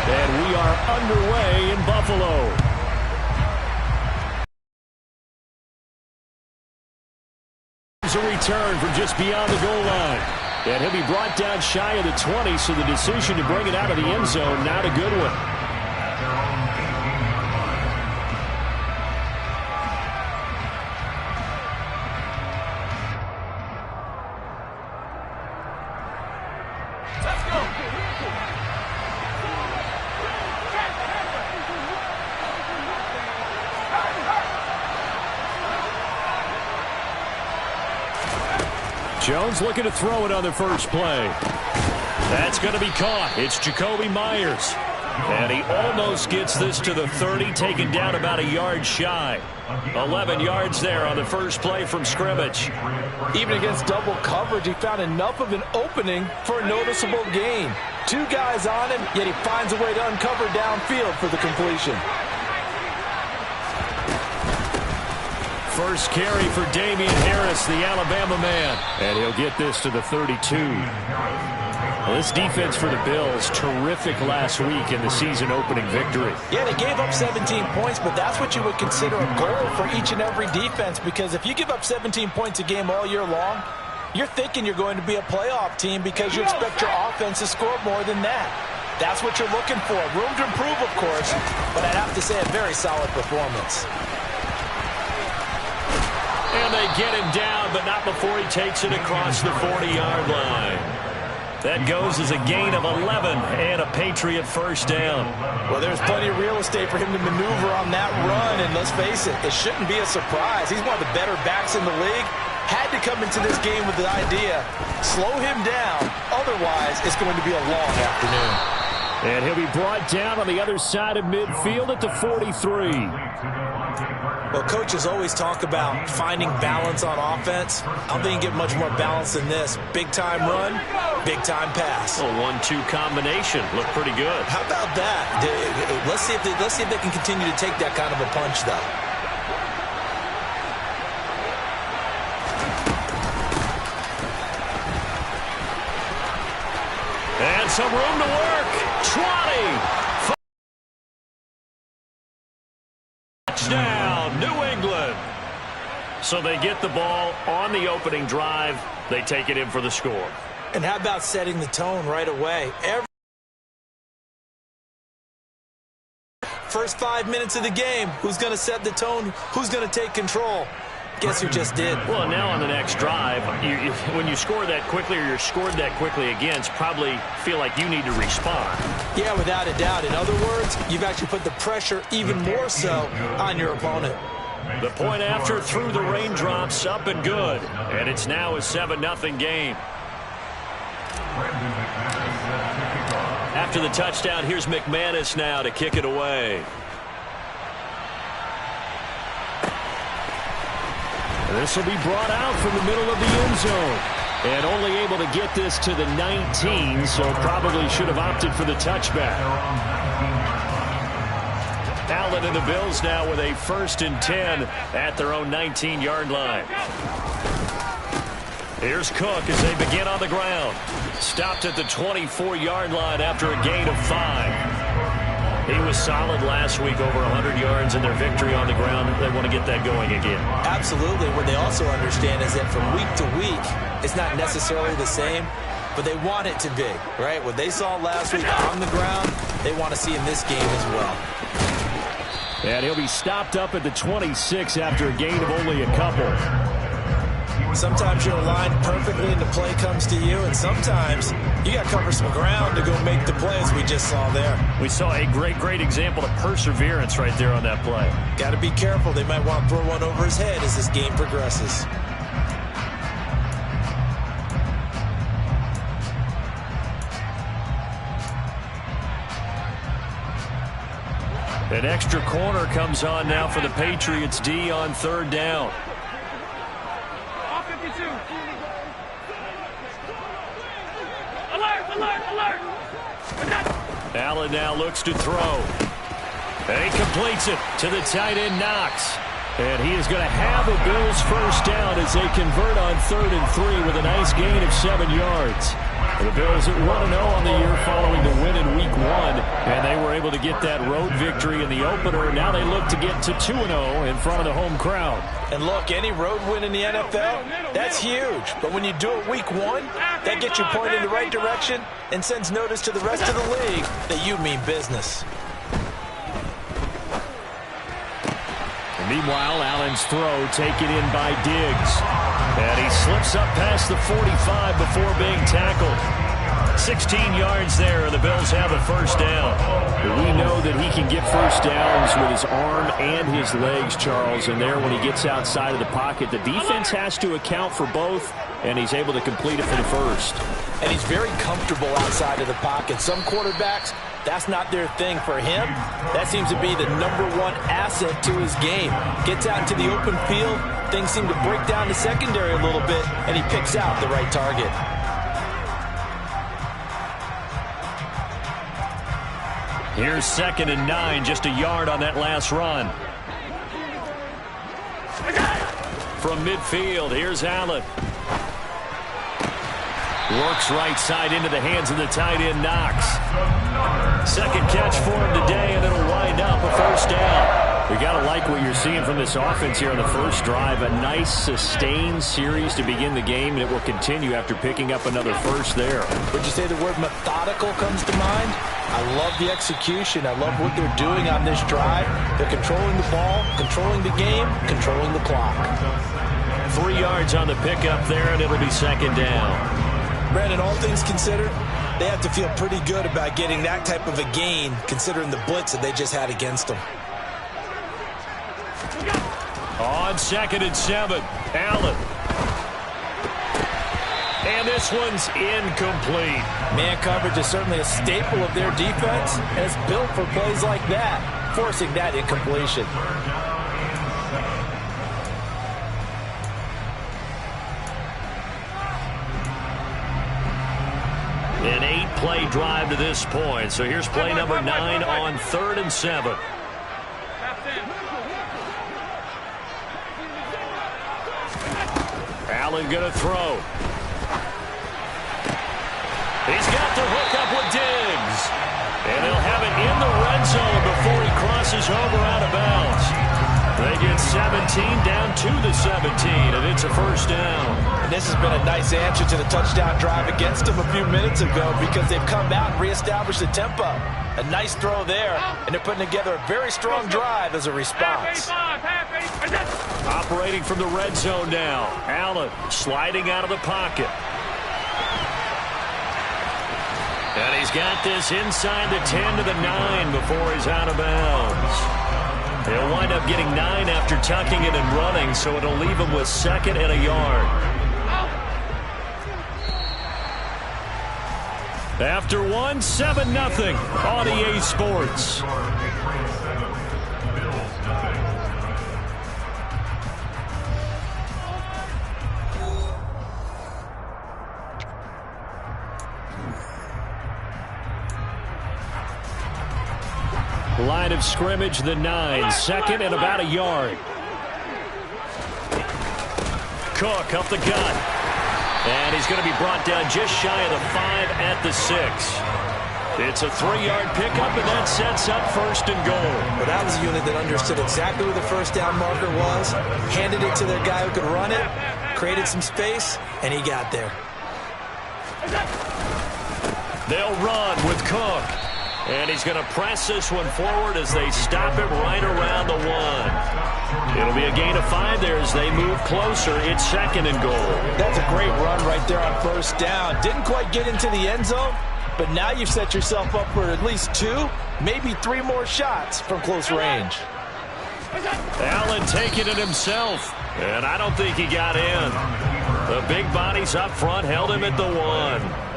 And we are underway in Buffalo. A return from just beyond the goal line. And he'll be brought down shy of the 20, so the decision to bring it out of the end zone, not a good one. Jones looking to throw it on the first play. That's going to be caught. It's Jacoby Myers. And he almost gets this to the 30, taken down about a yard shy. 11 yards there on the first play from scrimmage. Even against double coverage, he found enough of an opening for a noticeable gain. Two guys on him, yet he finds a way to uncover downfield for the completion. First carry for Damian Harris, the Alabama man. And he'll get this to the 32. Well, this defense for the Bills, terrific last week in the season-opening victory. Yeah, they gave up 17 points, but that's what you would consider a goal for each and every defense, because if you give up 17 points a game all year long, you're thinking you're going to be a playoff team because you expect your offense to score more than that. That's what you're looking for. Room to improve, of course, but I'd have to say a very solid performance. And they get him down, but not before he takes it across the 40-yard line. That goes as a gain of 11 and a Patriot first down. Well, there's plenty of real estate for him to maneuver on that run, and let's face it, it shouldn't be a surprise. He's one of the better backs in the league. Had to come into this game with the idea, slow him down, otherwise it's going to be a long afternoon. And he'll be brought down on the other side of midfield at the 43. Well, coaches always talk about finding balance on offense. I don't think you get much more balance than this. Big-time run, big-time pass. A 1-2 combination. Looked pretty good. How about that? Let's see if they can continue to take that kind of a punch, though. And some room to work. 20. Touchdown, New England. So they get the ball on the opening drive. They take it in for the score. And how about setting the tone right away? First 5 minutes of the game, who's going to set the tone? Who's going to take control? Guess who just did? Well, now on the next drive, when you score that quickly or you're scored that quickly against, probably feel like you need to respond. Yeah, without a doubt. In other words, you've actually put the pressure even more so on your opponent. The point after through the raindrops, up and good. And it's now a 7-0 game. After the touchdown, here's McManus now to kick it away. This will be brought out from the middle of the end zone. And only able to get this to the 19, so probably should have opted for the touchback. Allen and the Bills now with a 1st and 10 at their own 19-yard line. Here's Cook as they begin on the ground. Stopped at the 24-yard line after a gain of 5. He was solid last week, over 100 yards in their victory on the ground. They want to get that going again. Absolutely. What they also understand is that from week to week, it's not necessarily the same, but they want it to be, right? What they saw last week on the ground, they want to see in this game as well. And he'll be stopped up at the 26 after a gain of only a couple. Sometimes you're aligned perfectly and the play comes to you, and sometimes you got to cover some ground to go make the play, as we just saw there. We saw a great example of perseverance right there on that play. Got to be careful. They might want to throw one over his head as this game progresses. An extra corner comes on now for the Patriots D on 3rd down. Allen now looks to throw. And he completes it to the tight end, Knox. And he is going to have the Bills first down as they convert on 3rd and 3 with a nice gain of 7 yards. The Bills at 1-0 on the year following the win in Week 1. And they were able to get that road victory in the opener. Now they look to get to 2-0 in front of the home crowd. And look, any road win in the NFL, that's huge. But when you do it week one, that gets you pointed in the right direction and sends notice to the rest of the league that you mean business. And meanwhile, Allen's throw taken in by Diggs. And he slips up past the 45 before being tackled. 16 yards there, and the Bills have a first down. We know that he can get first downs with his arm and his legs, Charles, and there when he gets outside of the pocket, the defense has to account for both, and he's able to complete it for the first. And he's very comfortable outside of the pocket. Some quarterbacks, that's not their thing. For him, that seems to be the #1 asset to his game. Gets out into the open field, things seem to break down the secondary a little bit, and he picks out the right target. Here's 2nd and 9, just a yard on that last run. From midfield, here's Allen. Works right side into the hands of the tight end, Knox. Second catch for him today, and it'll wind up a first down. We got to like what you're seeing from this offense here on the first drive. A nice, sustained series to begin the game, and it will continue after picking up another first there. Would you say the word methodical comes to mind? I love the execution. I love what they're doing on this drive. They're controlling the ball, controlling the game, controlling the clock. 3 yards on the pickup there, and it'll be 2nd down. Brandon, all things considered, they have to feel pretty good about getting that type of a gain, considering the blitz that they just had against them. On 2nd and 7, Allen. And this one's incomplete. Man coverage is certainly a staple of their defense, and it's built for plays like that, forcing that incompletion. An 8-play drive to this point. So here's play number 9 on 3rd and 7. Allen going to throw. He's got the hook up with Diggs. And he'll have it in the red zone before he crosses over out of bounds. They get 17 down to the 17, and it's a first down. And this has been a nice answer to the touchdown drive against them a few minutes ago because they've come out and reestablished the tempo. A nice throw there, and they're putting together a very strong drive as a response. Operating from the red zone now. Allen sliding out of the pocket. And he's got this inside the 10 to the 9 before he's out of bounds. He'll wind up getting 9 after tucking it and running, so it'll leave him with 2nd and a yard. After 1, 7-0 on EA Sports. Line of scrimmage, the 9, 2nd and about a yard. Cook up the gut. And he's going to be brought down just shy of the 5 at the 6. It's a 3-yard pickup, and that sets up 1st and goal. Well, that was a unit that understood exactly where the first down marker was, handed it to their guy who could run it, created some space, and he got there. They'll run with Cook. And he's going to press this one forward as they stop him right around the 1. It'll be a gain of 5 there as they move closer. It's 2nd and goal. That's a great run right there on first down. Didn't quite get into the end zone, but now you've set yourself up for at least 2, maybe 3 more shots from close range. Allen taking it himself, and I don't think he got in. The big bodies up front held him at the 1.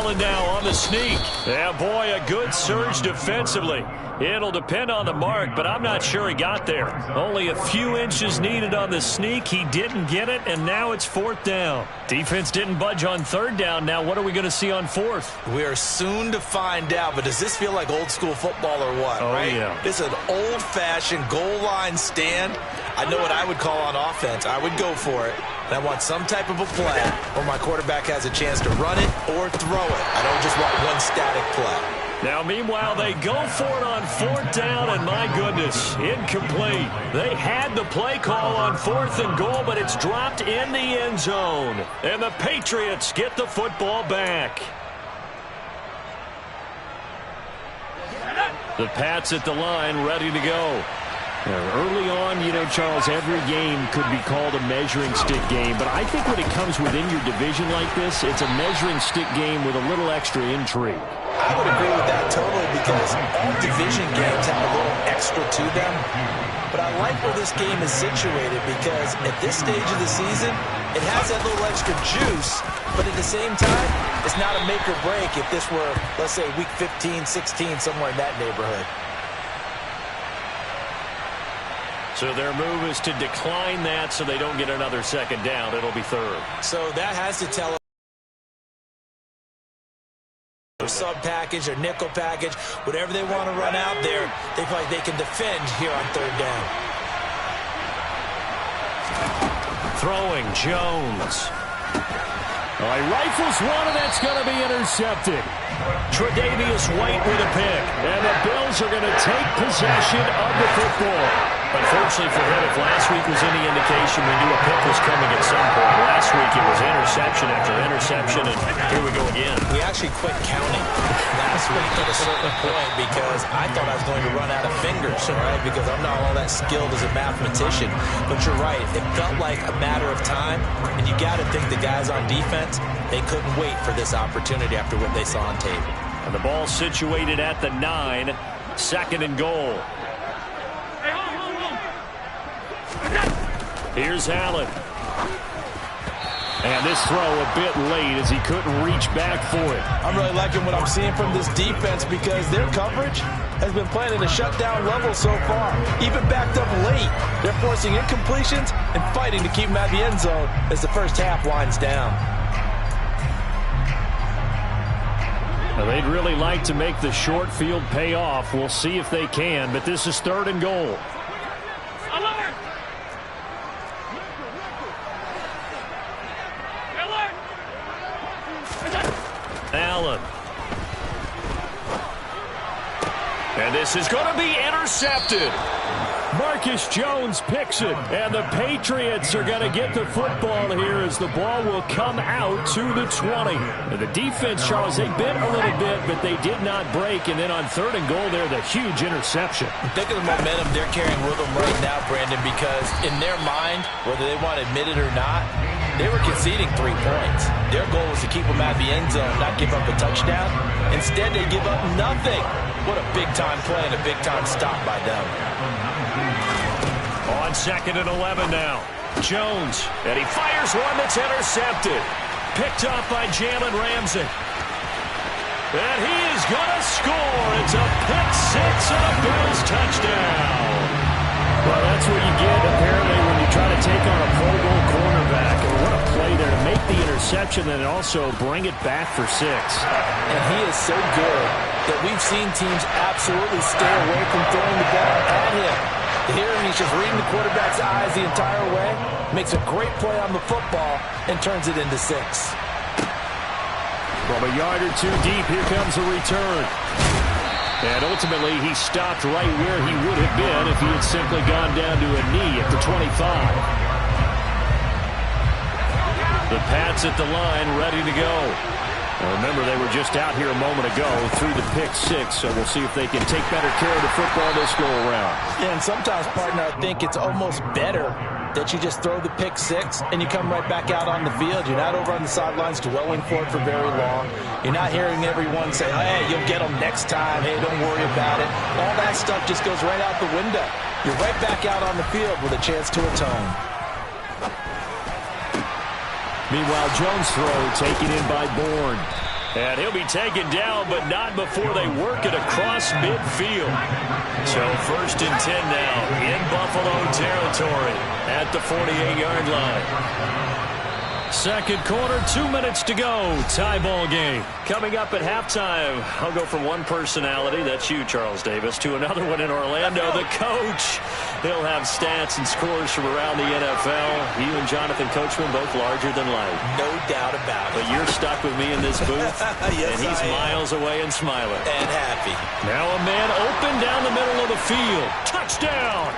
Allen now on the sneak. Yeah, boy, a good surge defensively. It'll depend on the mark, but I'm not sure he got there. Only a few inches needed on the sneak. He didn't get it, and now it's 4th down. Defense didn't budge on 3rd down. Now what are we going to see on 4th? We are soon to find out, but does this feel like old school football or what? Oh, right? Yeah. This is an old-fashioned goal line stand. I know what I would call on offense. I would go for it. And I want some type of a play where my quarterback has a chance to run it or throw it. I don't just want one static play. Now, meanwhile, they go for it on 4th down, and my goodness, incomplete. They had the play call on 4th and goal, but it's dropped in the end zone. And the Patriots get the football back. The Pats at the line, ready to go. Early on, you know, Charles, every game could be called a measuring stick game, but I think when it comes within your division like this, it's a measuring stick game with a little extra intrigue. I would agree with that totally because all division games have a little extra to them. But I like where this game is situated because at this stage of the season, it has that little extra juice, but at the same time, it's not a make or break if this were, let's say, week 15, 16, somewhere in that neighborhood. So their move is to decline that so they don't get another 2nd down. It'll be 3rd. So that has to tell us their sub package, their nickel package, whatever they want to run out there, they feel like they can defend here on 3rd down. Throwing Jones. All right, rifles one, and that's going to be intercepted. Tre'Davious White with a pick, and the Bills are going to take possession of the football. Unfortunately for him, if last week was any indication, we knew a pick was coming at some point. Last week it was interception after interception, and here we go again. We actually quit counting last week at a certain point because I thought I was going to run out of fingers, all right, because I'm not all that skilled as a mathematician. But you're right, it felt like a matter of time, and you got to think the guys on defense, they couldn't wait for this opportunity after what they saw on tape. And the ball situated at the 9, 2nd and goal. Here's Allen. And this throw a bit late as he couldn't reach back for it. I'm really liking what I'm seeing from this defense because their coverage has been playing at a shutdown level so far. Even backed up late, they're forcing incompletions and fighting to keep them out of the end zone as the first half winds down. Now, they'd really like to make the short field pay off. We'll see if they can, but this is 3rd and goal. Allen. And this is going to be intercepted. Marcus Jones picks it, and the Patriots are going to get the football here as the ball will come out to the 20. And the defense, Charles, they bit a little bit, but they did not break. And then on 3rd and goal there, the huge interception. Think of the momentum they're carrying with them right now, Brandon, because in their mind, whether they want to admit it or not, they were conceding 3 points. Their goal was to keep them out of the end zone, not give up a touchdown. Instead, they give up nothing. What a big-time play and a big-time stop by them. On 2nd and 11 now. Jones, and he fires one that's intercepted. Picked off by Jalen Ramsey. And he is going to score. It's a pick 6 and a Bills touchdown. Well, that's what you get, apparently, when you try to take on a Pro Bowl cornerback. And what a play there to make the interception and also bring it back for 6. And he is so good that we've seen teams absolutely stay away from throwing the ball at him. Here, he's just reading the quarterback's eyes the entire way, makes a great play on the football, and turns it into 6. From a yard or 2 deep, here comes a return. And ultimately, he stopped right where he would have been if he had simply gone down to a knee at the 25. The Pats at the line, ready to go. Now remember, they were just out here a moment ago through the pick 6, so we'll see if they can take better care of the football this go-around. Yeah, and sometimes, partner, I think it's almost better that you just throw the pick 6 and you come right back out on the field. You're not over on the sidelines dwelling for it for very long. You're not hearing everyone say, hey, you'll get them next time. Hey, don't worry about it. All that stuff just goes right out the window. You're right back out on the field with a chance to atone. Meanwhile, Jones' throw taken in by Bourne. And he'll be taken down, but not before they work it across midfield. So 1st and 10 now in Buffalo territory at the 48-yard line. Second quarter, 2 minutes to go. Tie ball game. Coming up at halftime, I'll go from one personality, that's you, Charles Davis, to another one in Orlando, the coach. He'll have stats and scores from around the NFL. You and Jonathan Coachman, both larger than life. No doubt about it. But you're stuck with me in this booth, yes, and he's miles away and smiling. And happy. Now a man open down the middle of the field. Touchdown!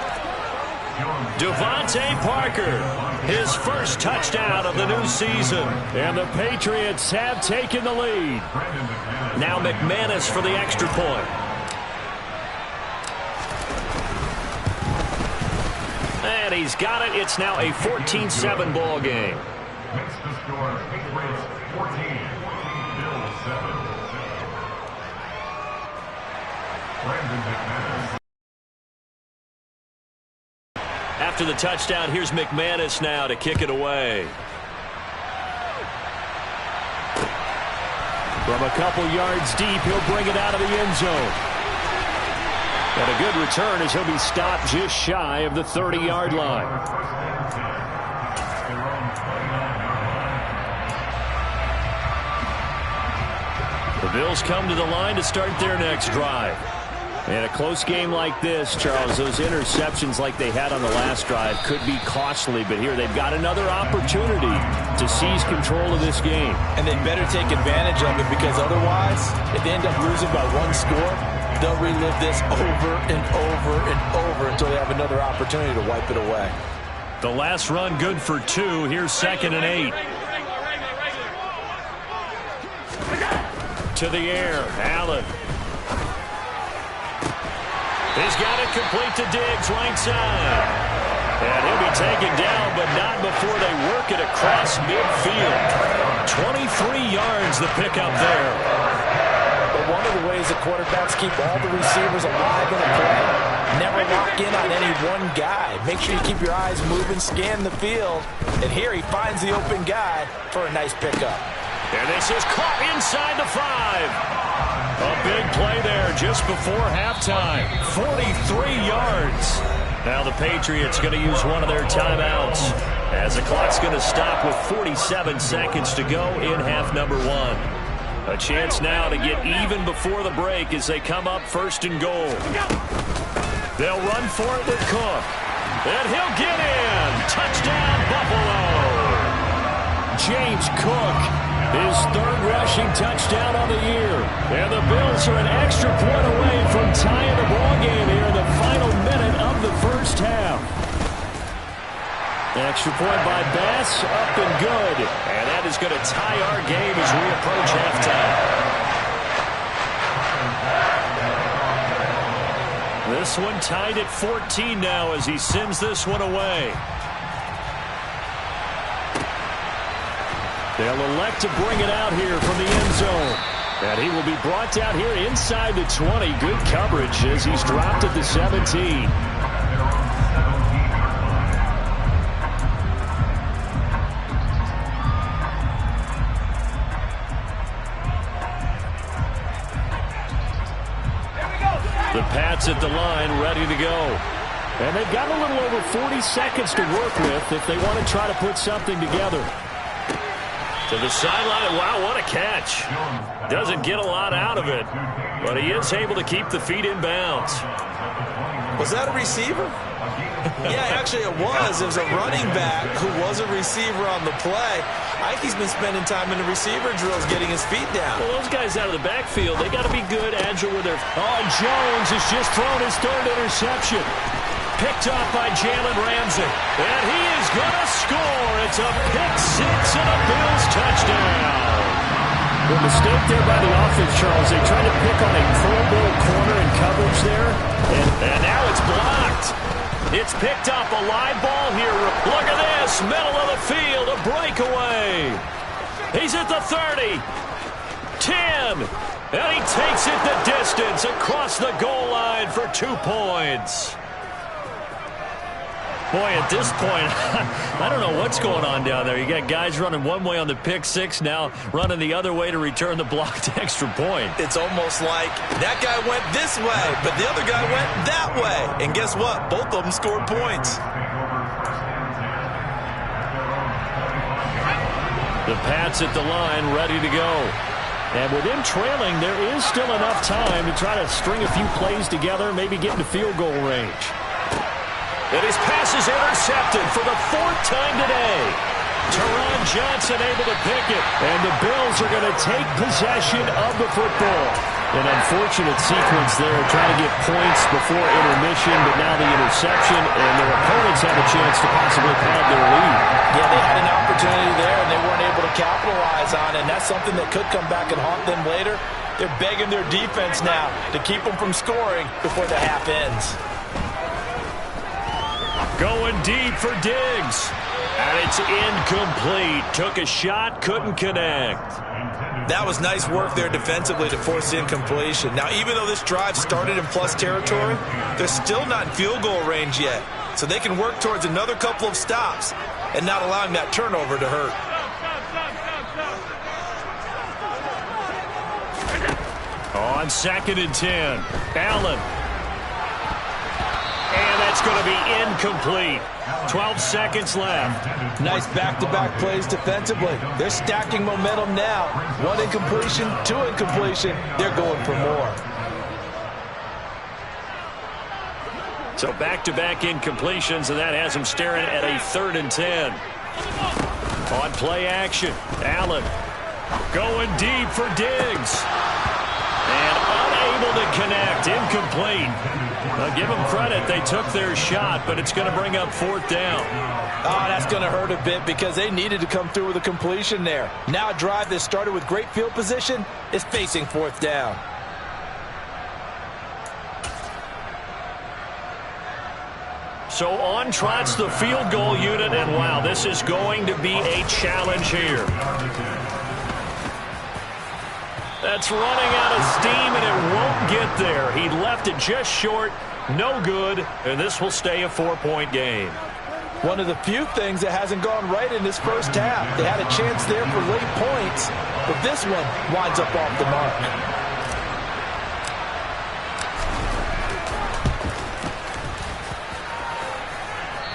Devontae Parker, his first touchdown of the new season. And the Patriots have taken the lead. Now McManus for the extra point. And he's got it. It's now a 14-7 ball game. Makes the score Patriots 14, Bills 7. Brandon McManus. After the touchdown, here's McManus now to kick it away. From a couple yards deep, he'll bring it out of the end zone. And a good return as he'll be stopped just shy of the 30-yard line. The Bills come to the line to start their next drive. In a close game like this, Charles, those interceptions like they had on the last drive could be costly, but here they've got another opportunity to seize control of this game. And they better take advantage of it, because otherwise, if they end up losing by one score, they'll relive this over and over and over until they have another opportunity to wipe it away. The last run good for 2. Here's 2nd and 8. To the air, Allen. He's got it complete to Diggs, right side. And he'll be taken down, but not before they work it across midfield. 23 yards the pickup there. But one of the ways the quarterbacks keep all the receivers alive in a play, never lock in on any one guy. Make sure you keep your eyes moving, scan the field. And here he finds the open guy for a nice pickup. And this is caught inside the 5. A big play there just before halftime. 43 yards. Now the Patriots going to use one of their timeouts as the clock's going to stop with 47 seconds to go in half number 1. A chance now to get even before the break as they come up 1st and goal. They'll run for it with Cook. And he'll get in. Touchdown, Buffalo. James Cook. His 3rd rushing touchdown on the year. And the Bills are an extra point away from tying the ball game here in the final minute of the first half. Extra point by Bass, up and good. And that is going to tie our game as we approach halftime. This one tied at 14 now as he sends this one away. They'll elect to bring it out here from the end zone. And he will be brought down here inside the 20. Good coverage as he's dropped at the 17. The Pats at the line, ready to go. And they've got a little over 40 seconds to work with if they want to try to put something together. To the sideline. Wow, what a catch. Doesn't get a lot out of it, but he is able to keep the feet in bounds. Was that a receiver? Yeah, actually it was. It was a running back who was a receiver on the play. Ike's been spending time in the receiver drills getting his feet down. Well, those guys out of the backfield, they got to be good, agile with their... Oh, Jones has just thrown his 3rd interception. Picked off by Jalen Ramsey. And he is going to score. It's a pick-6 and a Bills touchdown. The mistake there by the offense, Charles. They tried to pick on a Pro Bowl corner in coverage there. And now it's blocked. It's picked up. A live ball here. Look at this. Middle of the field. A breakaway. He's at the 30. 10. And he takes it the distance across the goal line for 2 points. Boy, at this point, I don't know what's going on down there. You got guys running one way on the pick six, now running the other way to return the blocked extra point. It's almost like that guy went this way, but the other guy went that way. And guess what? Both of them scored points. The Pats at the line, ready to go. And with them trailing, there is still enough time to try to string a few plays together, maybe get into field goal range. And his pass is intercepted for the 4th time today. Teron Johnson able to pick it. And the Bills are going to take possession of the football. An unfortunate sequence there, trying to get points before intermission, but now the interception, and their opponents have a chance to possibly pad their lead. Yeah, they had an opportunity there, and they weren't able to capitalize on it, and that's something that could come back and haunt them later. They're begging their defense now to keep them from scoring before the half ends. Going deep for Diggs. And it's incomplete. Took a shot, couldn't connect. That was nice work there defensively to force incompletion. Now, even though this drive started in plus territory, they're still not in field goal range yet. So they can work towards another couple of stops and not allowing that turnover to hurt. On 2nd and 10, Allen. And that's going to be incomplete. 12 seconds left. Nice back-to-back plays defensively. They're stacking momentum now. 1 incompletion, 2 incompletion. They're going for more. So back-to-back incompletions, and that has them staring at a 3rd and 10. On play action, Allen going deep for Diggs. And unable to connect, incomplete. Now give them credit, they took their shot, but it's going to bring up 4th down. Oh, that's going to hurt a bit because they needed to come through with a completion there. Now a drive that started with great field position is facing 4th down. So on trots the field goal unit, and wow, this is going to be a challenge here. That's running out of steam, and it won't get there. He left it just short, no good, and this will stay a 4-point game. One of the few things that hasn't gone right in this first half. They had a chance there for late points, but this one winds up off the mark.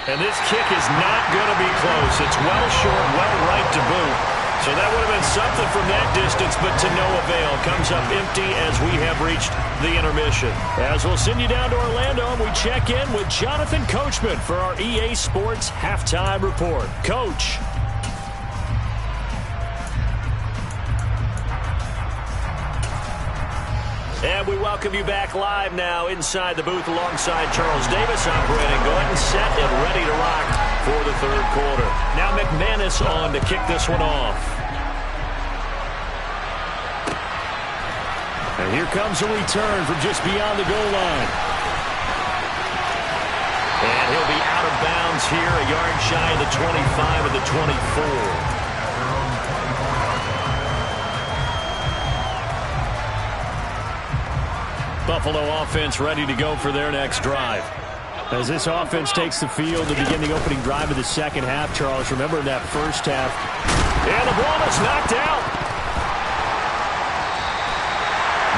And this kick is not going to be close. It's well short, well right to boot. So that would have been something from that distance, but to no avail. Comes up empty as we have reached the intermission. As we'll send you down to Orlando, and we check in with Jonathan Coachman for our EA Sports Halftime Report. Coach. And we welcome you back live now inside the booth alongside Charles Davis. I'm Brandon Gordon, set and ready to rock for the 3rd quarter. Now McManus on to kick this one off. And here comes a return from just beyond the goal line. And he'll be out of bounds here, a yard shy of the 25 of the 24. Buffalo offense ready to go for their next drive. As this offense takes the field to begin the opening drive of the 2nd half, Charles, remember in that first half. And the ball is knocked out.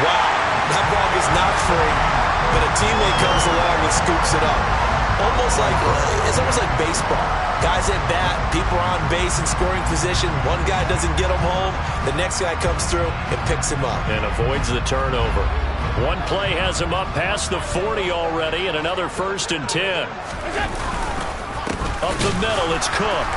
Wow, that ball gets knocked free, but a teammate comes along and scoops it up. It's almost like baseball. Guys at bat, people are on base in scoring position. One guy doesn't get him home. The next guy comes through and picks him up. And avoids the turnover. One play has him up past the 40 already, and another 1st and 10. Up the middle, it's Cook.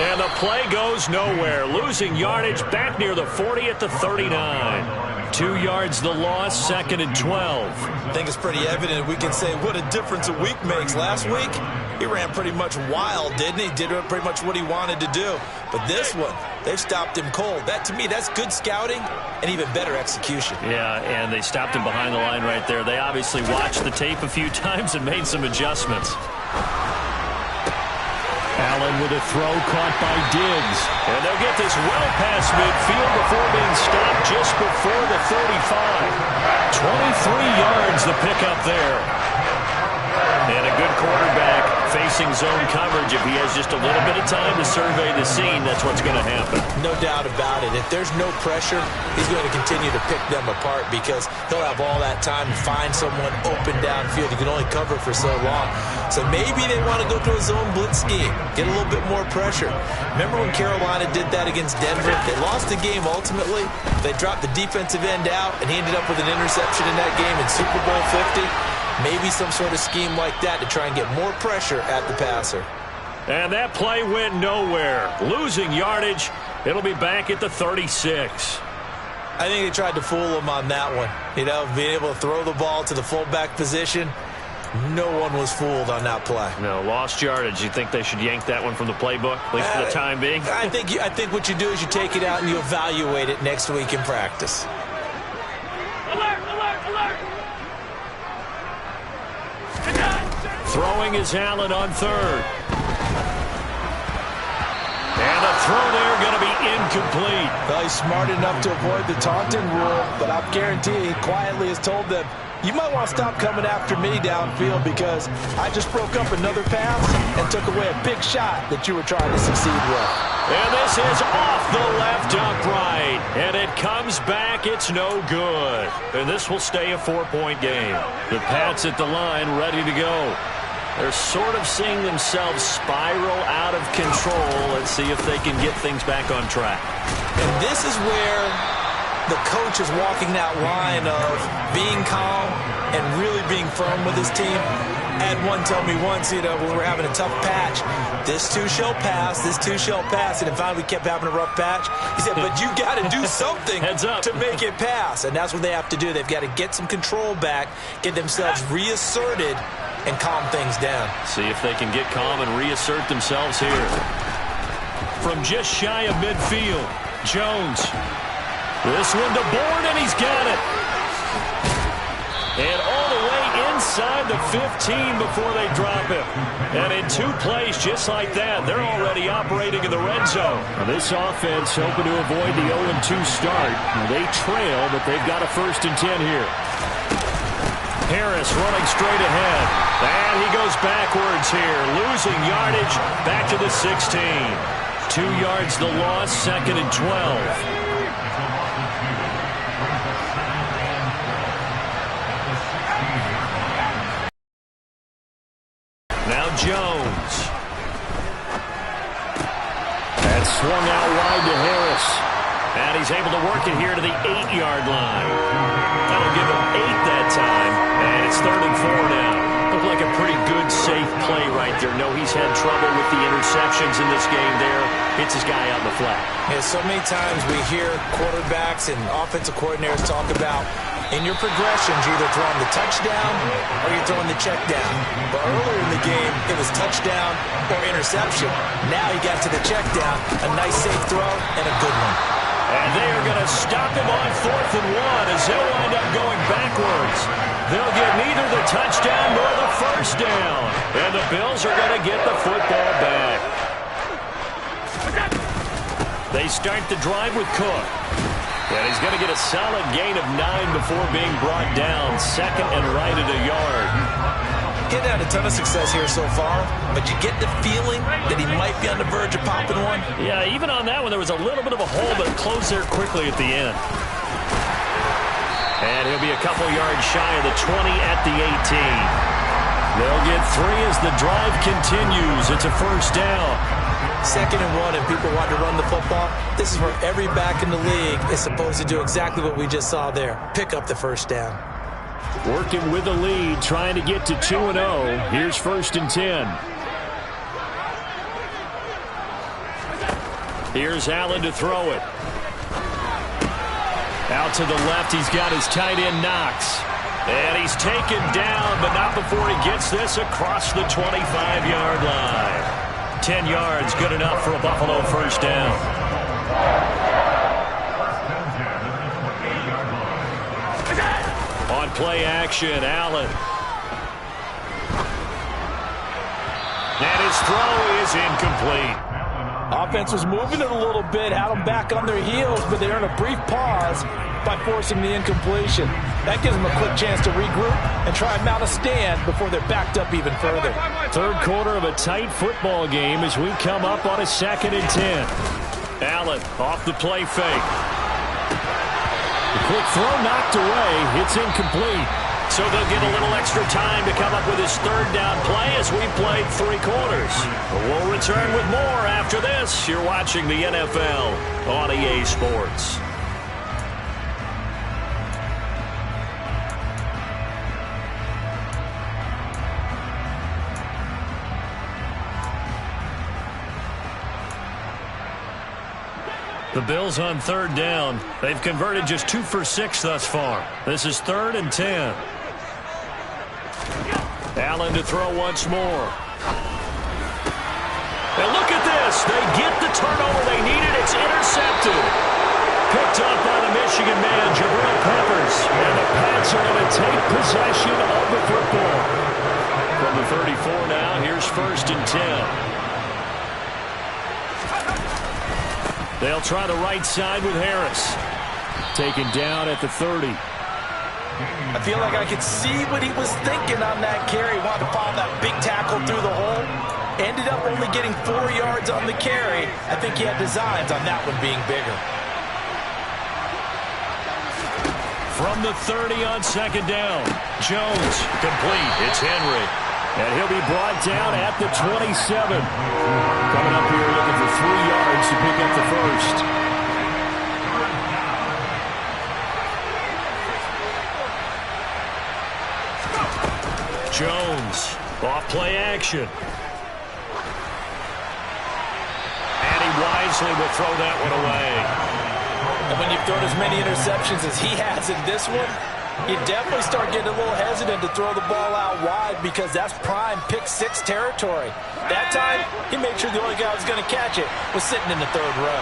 And the play goes nowhere. Losing yardage back near the 40 at the 39. 2 yards the loss, 2nd and 12. I think it's pretty evident. We can say what a difference a week makes. Last week, he ran pretty much wild, didn't he? Did pretty much what he wanted to do. But this one, they've stopped him cold. That, to me, that's good scouting and even better execution. Yeah, and they stopped him behind the line right there. They obviously watched the tape a few times and made some adjustments. Allen with a throw caught by Diggs. And they'll get this well past midfield before being stopped just before the 35. 23 yards the pickup there. And a good quarterback facing zone coverage, if he has just a little bit of time to survey the scene, that's what's going to happen. No doubt about it. If there's no pressure, he's going to continue to pick them apart because he'll have all that time to find someone open downfield. You can only cover for so long. So maybe they want to go to a zone blitz scheme, get a little bit more pressure. Remember when Carolina did that against Denver? They lost the game ultimately. They dropped the defensive end out, and he ended up with an interception in that game in Super Bowl 50. Maybe some sort of scheme like that to try and get more pressure at the passer. And that play went nowhere. Losing yardage. It'll be back at the 36. I think they tried to fool him on that one. You know, being able to throw the ball to the fullback position. No one was fooled on that play. No, lost yardage. You think they should yank that one from the playbook, at least for the time being? I think what you do is you take it out and you evaluate it next week in practice. Throwing is Allen on third. And the throw there going to be incomplete. Well, he's smart enough to avoid the taunting rule, but I guarantee he quietly has told them, you might want to stop coming after me downfield because I just broke up another pass and took away a big shot that you were trying to succeed with. And this is off the left upright. And it comes back. It's no good. And this will stay a 4-point game. The Pats at the line ready to go. They're sort of seeing themselves spiral out of control. Let's see if they can get things back on track. And this is where the coach is walking that line of being calm and really being firm with his team. Had one tell me once, you know, when we were having a tough patch, this too shall pass, this too shall pass. And finally we kept having a rough patch. He said, but you got to do something to make it pass. And that's what they have to do. They've got to get some control back, get themselves reasserted, and calm things down. See if they can get calm and reassert themselves here. From just shy of midfield, Jones. This one to Bourne, and he's got it. And all the way inside the 15 before they drop him. And in 2 plays just like that, they're already operating in the red zone. Now this offense hoping to avoid the 0-2 start. Now they trail, but they've got a 1st and 10 here. Harris running straight ahead. And he goes backwards here, losing yardage back to the 16. 2 yards the loss, 2nd and 12. Now Jones. That's swung out wide to Harris. And he's able to work it here to the 8-yard line. That'll give him 8 that time. And it's 3rd and 4 now. Looked like a pretty good, safe play right there. No, he's had trouble with the interceptions in this game there. Hits his guy on the flat. Yeah, so many times we hear quarterbacks and offensive coordinators talk about in your progressions, you're either throwing the touchdown or you're throwing the check down. But earlier in the game, it was touchdown or interception. Now he got to the check down, a nice safe throw, and a good one. And they are going to stop him on 4th and 1 as they'll wind up going backwards. They'll get neither the touchdown nor the 1st down. And the Bills are going to get the football back. They start the drive with Cook. And he's going to get a solid gain of 9 before being brought down. 2nd and right at a yard. Getting had a ton of success here so far, but you get the feeling that he might be on the verge of popping one. Yeah, even on that one, there was a little bit of a hole, but it closed there quickly at the end. And he'll be a couple yards shy of the 20 at the 18. They'll get 3 as the drive continues. It's a 1st down. 2nd and 1, and people want to run the football. This is where every back in the league is supposed to do exactly what we just saw there. Pick up the 1st down. Working with the lead, trying to get to 2-0. Here's 1st and 10. Here's Allen to throw it. Out to the left, he's got his tight end Knox. And he's taken down, but not before he gets this across the 25-yard line. 10 yards, good enough for a Buffalo 1st down. On play action, Allen. And his throw is incomplete. Offense was moving it a little bit, had them back on their heels, but they earned a brief pause by forcing the incompletion. That gives them a quick chance to regroup and try and mount a stand before they're backed up even further. Third quarter of a tight football game as we come up on a 2nd and 10. Allen off the play fake. The quick throw knocked away. It's incomplete. So they'll get a little extra time to come up with his 3rd down play as we played 3 quarters. We'll return with more after this. You're watching the NFL on EA Sports. The Bills on 3rd down. They've converted just 2 for 6 thus far. This is 3rd and 10. Allen to throw once more. And look at this. They get the turnover they needed. It's intercepted. Picked up by the Michigan man, Jabril Peppers. And the Pats are going to take possession of the football. From the 34 now, here's 1st and 10. They'll try the right side with Harris. Taken down at the 30. I feel like I could see what he was thinking on that carry. Wanted to follow that big tackle through the hole. Ended up only getting 4 yards on the carry. I think he had designs on that one being bigger. From the 30 on 2nd down. Jones complete. It's Henry. And he'll be brought down at the 27. Coming up here looking for 3 yards to pick up the 1st. Jones, off play action. And he wisely will throw that one away. And when you've thrown as many interceptions as he has in this one, you definitely start getting a little hesitant to throw the ball out wide because that's prime pick 6 territory. That time, he made sure the only guy who was going to catch it was sitting in the 3rd row.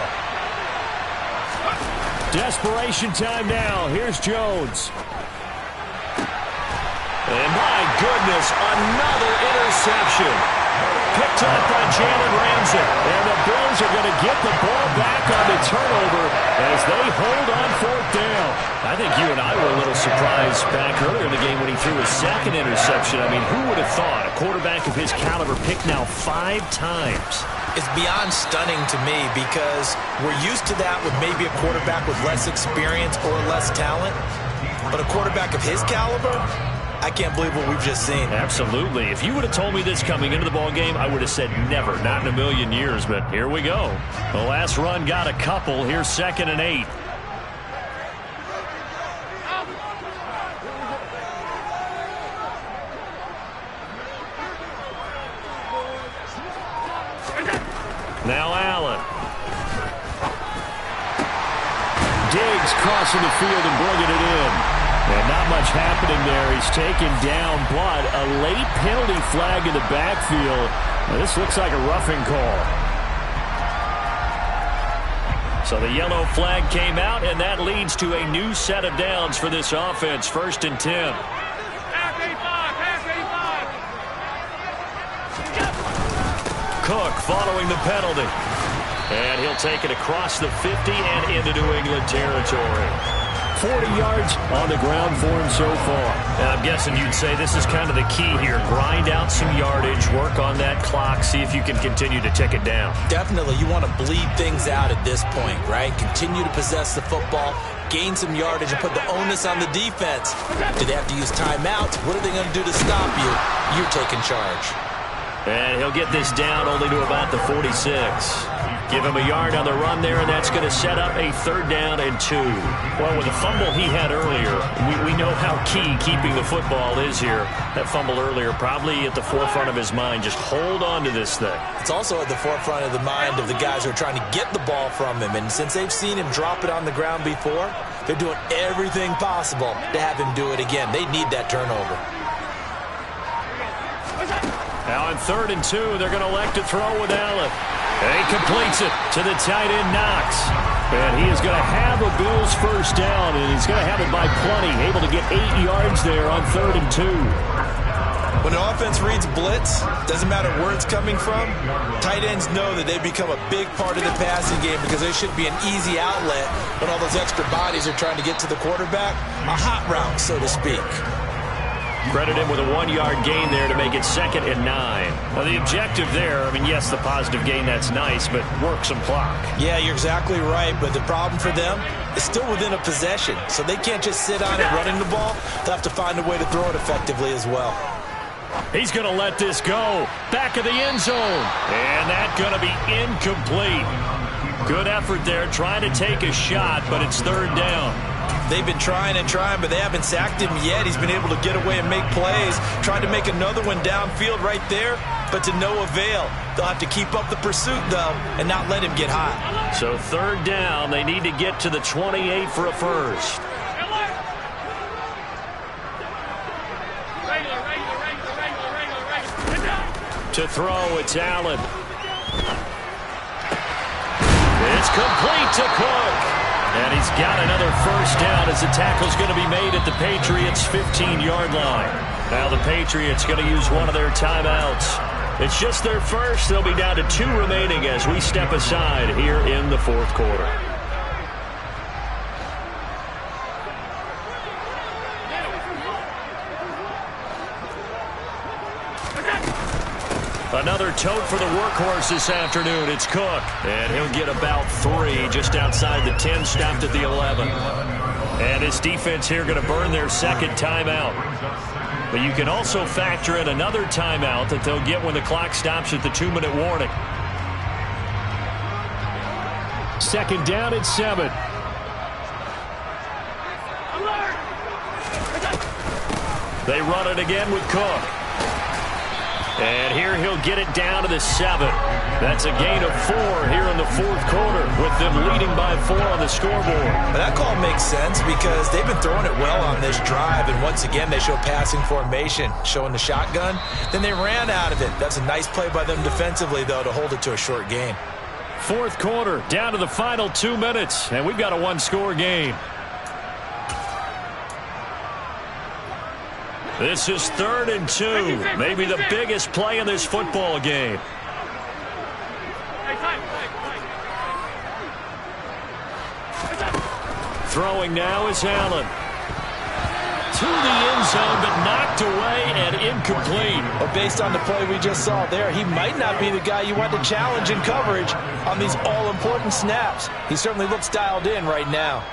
Desperation time now. Here's Jones. And my goodness, another interception. Picked up by Jalen Ramsey. And the Bills are going to get the ball back on the turnover as they hold on 4th down. I think you and I were a little surprised back earlier in the game when he threw his 2nd interception. I mean, who would have thought a quarterback of his caliber picked now 5 times? It's beyond stunning to me because we're used to that with maybe a quarterback with less experience or less talent. But a quarterback of his caliber, I can't believe what we've just seen. Absolutely. If you would have told me this coming into the ball game, I would have said never, not in a million years. But here we go. The last run got a couple. Here's 2nd and 8. Now Allen. Diggs crossing the field and bringing it in. And not much happening there. He's taken down, but a late penalty flag in the backfield. Now, this looks like a roughing call. So the yellow flag came out, and that leads to a new set of downs for this offense. 1st and 10. Cook following the penalty. And he'll take it across the 50 and into New England territory. 40 yards on the ground for him so far. And I'm guessing you'd say this is kind of the key here. Grind out some yardage, work on that clock, see if you can continue to tick it down. Definitely. You want to bleed things out at this point, right? Continue to possess the football, gain some yardage, and put the onus on the defense. Do they have to use timeouts? What are they going to do to stop you? You're taking charge. And he'll get this down only to about the 46. Give him a yard on the run there, and that's going to set up a 3rd down and 2. Well, with the fumble he had earlier, we know how key keeping the football is here. That fumble earlier probably at the forefront of his mind. Just hold on to this thing. It's also at the forefront of the mind of the guys who are trying to get the ball from him. And since they've seen him drop it on the ground before, they're doing everything possible to have him do it again. They need that turnover. Now on 3rd and 2, they're going to elect to throw with Allen. And he completes it to the tight end, Knox. And he is going to have a Bills 1st down, and he's going to have it by plenty. Able to get 8 yards there on 3rd and 2. When an offense reads blitz, doesn't matter where it's coming from, tight ends know that they become a big part of the passing game because there should be an easy outlet when all those extra bodies are trying to get to the quarterback. A hot route, so to speak. Credit him with a 1-yard gain there to make it 2nd and 9. Now, the objective there, I mean, yes, the positive gain, that's nice, but work some clock. Yeah, you're exactly right, but the problem for them is still within a possession, so they can't just sit on it running the ball. They'll have to find a way to throw it effectively as well. He's going to let this go. Back of the end zone. And that's going to be incomplete. Good effort there, trying to take a shot, but it's 3rd down. They've been trying and trying, but they haven't sacked him yet. He's been able to get away and make plays. Tried to make another one downfield right there, but to no avail. They'll have to keep up the pursuit, though, and not let him get hot. So 3rd down, they need to get to the 28 for a first. To throw, it's Allen. It's complete to Cook. And he's got another first down as the tackle's going to be made at the Patriots' 15-yard line. Now the Patriots going to use one of their timeouts. It's just their first. They'll be down to 2 remaining as we step aside here in the 4th quarter. Another tote for the workhorse this afternoon. It's Cook. And he'll get about 3 just outside the 10, stopped at the 11. And this defense here going to burn their 2nd timeout. But you can also factor in another timeout that they'll get when the clock stops at the 2-minute warning. 2nd down at 7. They run it again with Cook. And here he'll get it down to the 7. That's a gain of 4 here in the 4th quarter with them leading by 4 on the scoreboard. But that call makes sense because they've been throwing it well on this drive. And once again, they show passing formation, showing the shotgun. Then they ran out of it. That's a nice play by them defensively, though, to hold it to a short gain. 4th quarter, down to the final 2 minutes. And we've got a 1-score game. This is 3rd and 2. Maybe the biggest play in this football game. Throwing now is Allen. To the end zone, but knocked away and incomplete. But based on the play we just saw there, he might not be the guy you want to challenge in coverage on these all-important snaps. He certainly looks dialed in right now.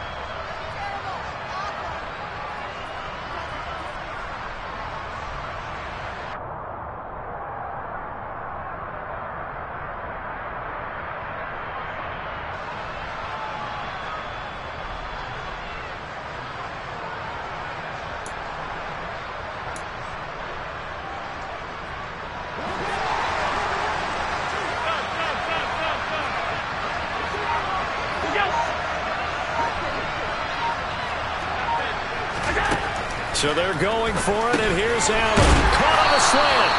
So they're going for it, and here's Allen. Caught on a slant.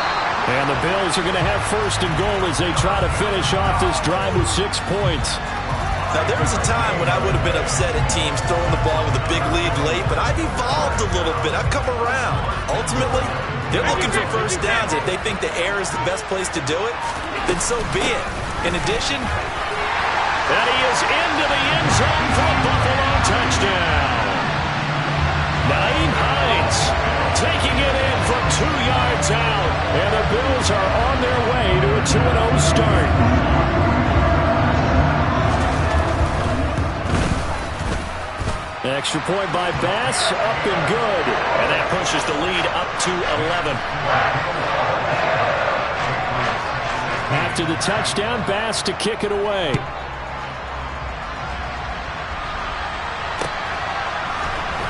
And the Bills are going to have 1st and goal as they try to finish off this drive with 6 points. Now, there was a time when I would have been upset at teams throwing the ball with a big lead late, but I've evolved a little bit. I've come around. Ultimately, they're looking for first downs. If they think the air is the best place to do it, then so be it. In addition, and he is into the end zone for a Buffalo touchdown. Naeem Hines taking it in from 2 yards out. And the Bills are on their way to a 2-0 start. Extra point by Bass, up and good. And that pushes the lead up to 11. After the touchdown, Bass to kick it away.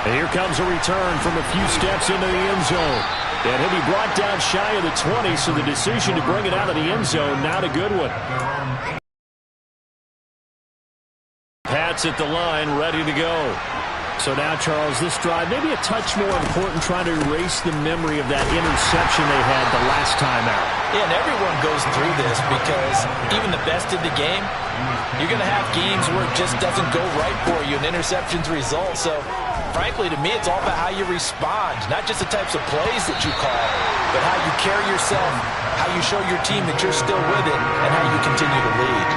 And here comes a return from a few steps into the end zone. And he'll be brought down shy of the 20, so the decision to bring it out of the end zone, not a good one. Pat's at the line, ready to go. So now, Charles, this drive maybe a touch more important, trying to erase the memory of that interception they had the last time out. Yeah, and everyone goes through this because even the best in the game, you're going to have games where it just doesn't go right for you, and interceptions result. So frankly, to me, it's all about how you respond, not just the types of plays that you call, but how you carry yourself, how you show your team that you're still with it, and how you continue to lead.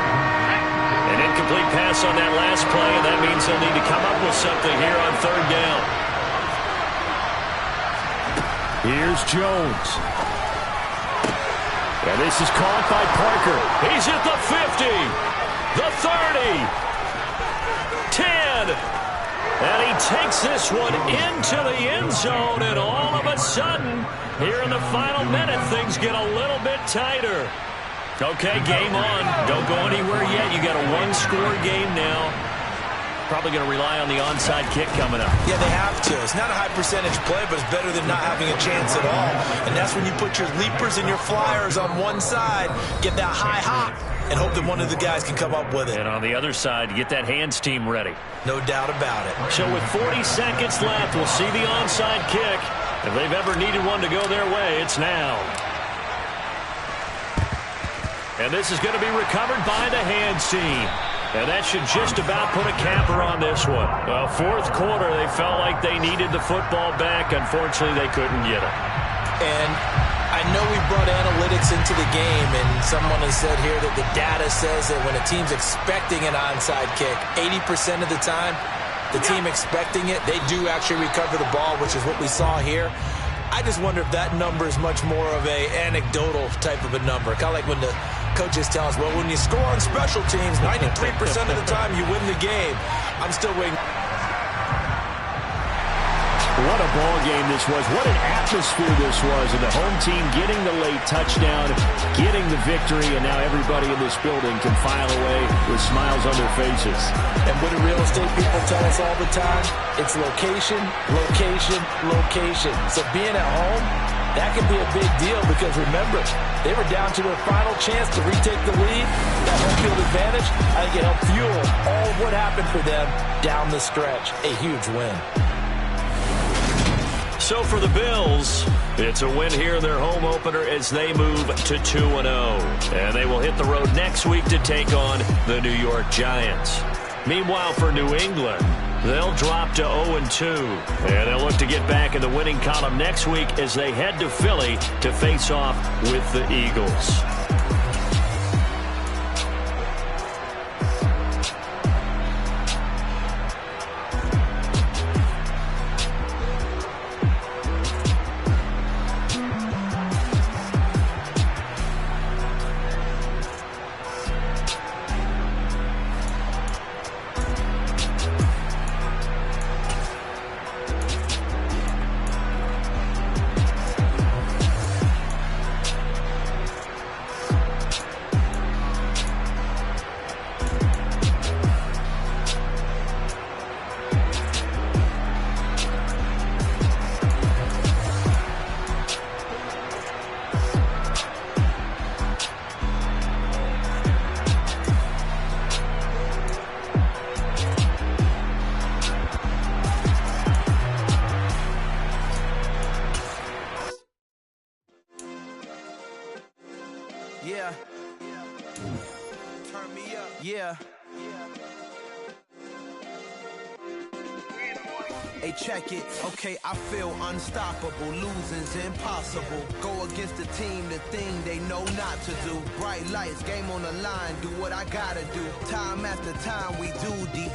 An incomplete pass on that last play, and that means they'll need to come up with something here on third down. Here's Jones. And this is caught by Parker. He's at the 50, the 30, 10. And he takes this one into the end zone, and all of a sudden, here in the final minute, things get a little bit tighter. Okay, game on. Don't go anywhere yet. You got a one-score game now. Probably going to rely on the onside kick coming up. Yeah, they have to. It's not a high-percentage play, but it's better than not having a chance at all. And that's when you put your leapers and your flyers on one side, get that high hop, and hope that one of the guys can come up with it. And on the other side, get that hands team ready. No doubt about it. So with 40 seconds left, we'll see the onside kick. If they've ever needed one to go their way, it's now. And this is going to be recovered by the hands team. And that should just about put a capper on this one. Well, fourth quarter, they felt like they needed the football back. Unfortunately, they couldn't get it. And I know we brought analytics into the game, and someone has said here that the data says that when a team's expecting an onside kick, 80% of the time, the team expecting it, they do actually recover the ball, which is what we saw here. I just wonder if that number is much more of a anecdotal type of a number. Kind of like when the coaches tell us, well, when you score on special teams, 93% of the time you win the game. I'm still waiting. What a ball game this was. What an atmosphere this was. And the home team getting the late touchdown, getting the victory, and now everybody in this building can file away with smiles on their faces. And what do real estate people tell us all the time? It's location, location, location. So being at home, that can be a big deal because, remember, they were down to their final chance to retake the lead. That home field advantage, I think it helped fuel all of what happened for them down the stretch. A huge win. So for the Bills, it's a win here in their home opener as they move to 2-0. And they will hit the road next week to take on the New York Giants. Meanwhile, for New England, they'll drop to 0-2. And they'll look to get back in the winning column next week as they head to Philly to face off with the Eagles. Yeah. Turn me up. Yeah. Hey, check it. Okay, I feel unstoppable. Losing's impossible. Go against the team, the thing they know not to do. Bright lights, game on the line. Do what I gotta do. Time after time, we do the